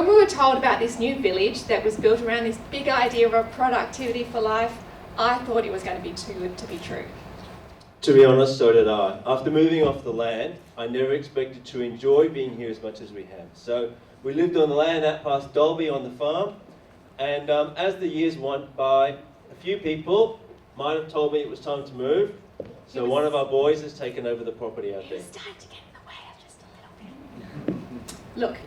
When we were told about this new village that was built around this big idea of productivity for life, I thought it was going to be too good to be true. To be honest, so did I. After moving off the land, I never expected to enjoy being here as much as we have. So we lived on the land out past Dolby on the farm, and as the years went by, a few people might have told me it was time to move. So one of our boys has taken over the property out there. It was starting to get in the way of just a little bit. Look,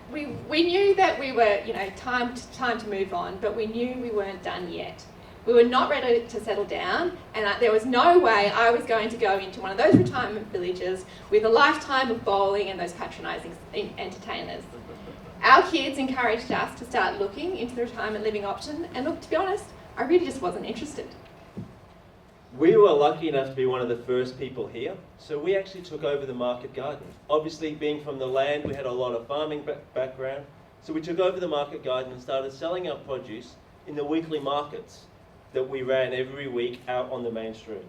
we knew that we were, time to move on, but we knew we weren't done yet. We were not ready to settle down, and there was no way I was going to go into one of those retirement villages with a lifetime of bowling and those patronising entertainers. Our kids encouraged us to start looking into the retirement living option, and look, to be honest, I really just wasn't interested. We were lucky enough to be one of the first people here, so we actually took over the market garden. Obviously, being from the land, we had a lot of farming background, so we took over the market garden and started selling our produce in the weekly markets that we ran every week out on the main street.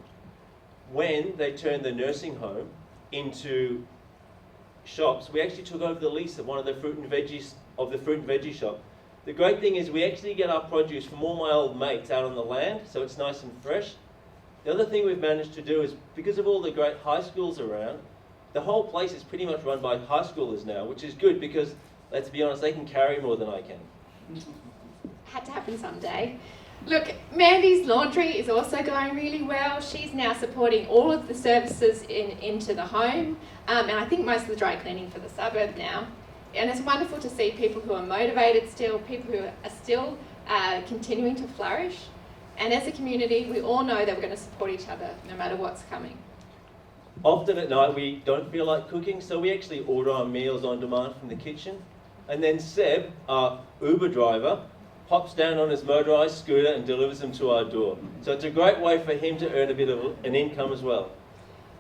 When they turned the nursing home into shops, we actually took over the lease of one of the fruit and veggie shop. The great thing is we actually get our produce from all my old mates out on the land, so it's nice and fresh. The other thing we've managed to do is, because of all the great high schools around, the whole place is pretty much run by high schoolers now, which is good because, let's be honest, they can carry more than I can. Had to happen someday. Look, Mandy's laundry is also going really well. She's now supporting all of the services into the home, and I think most of the dry cleaning for the suburb now. And it's wonderful to see people who are motivated still, people who are still continuing to flourish. And as a community, we all know that we're going to support each other no matter what's coming. Often at night we don't feel like cooking, so we actually order our meals on demand from the kitchen. And then Seb, our Uber driver, hops down on his motorised scooter and delivers them to our door. So it's a great way for him to earn a bit of an income as well.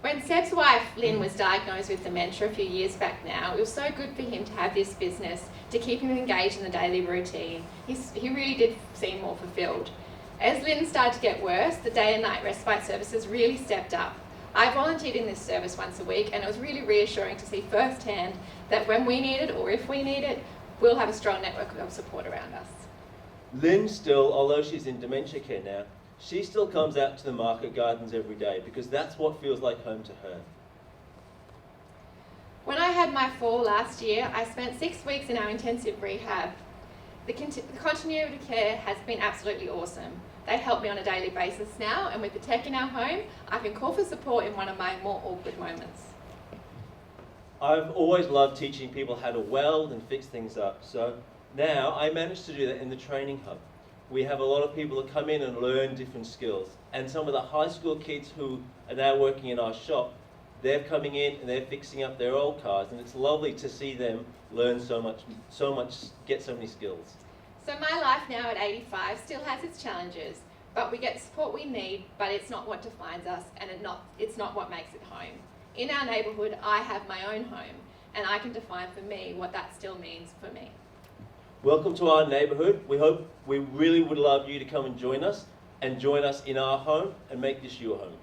When Seb's wife, Lynn, was diagnosed with dementia a few years back now, it was so good for him to have this business to keep him engaged in the daily routine. He really did seem more fulfilled. As Lynn started to get worse, the day and night respite services really stepped up. I volunteered in this service once a week, and it was really reassuring to see firsthand that when we need it, or if we need it, we'll have a strong network of support around us. Lynn still, although she's in dementia care now, she still comes out to the market gardens every day because that's what feels like home to her. When I had my fall last year, I spent 6 weeks in our intensive rehab. The continuity of care has been absolutely awesome. They help me on a daily basis now, and with the tech in our home, I can call for support in one of my more awkward moments. I've always loved teaching people how to weld and fix things up, so now I managed to do that in the training hub. We have a lot of people that come in and learn different skills, and some of the high school kids who are now working in our shop, they're coming in and they're fixing up their old cars, and it's lovely to see them learn so much, get so many skills. So my life now at 85 still has its challenges, but we get the support we need, but it's not what defines us, and it's not what makes it home. In our neighbourhood, I have my own home, and I can define for me what that still means for me. Welcome to our neighbourhood. We really would love you to come and join us in our home and make this your home.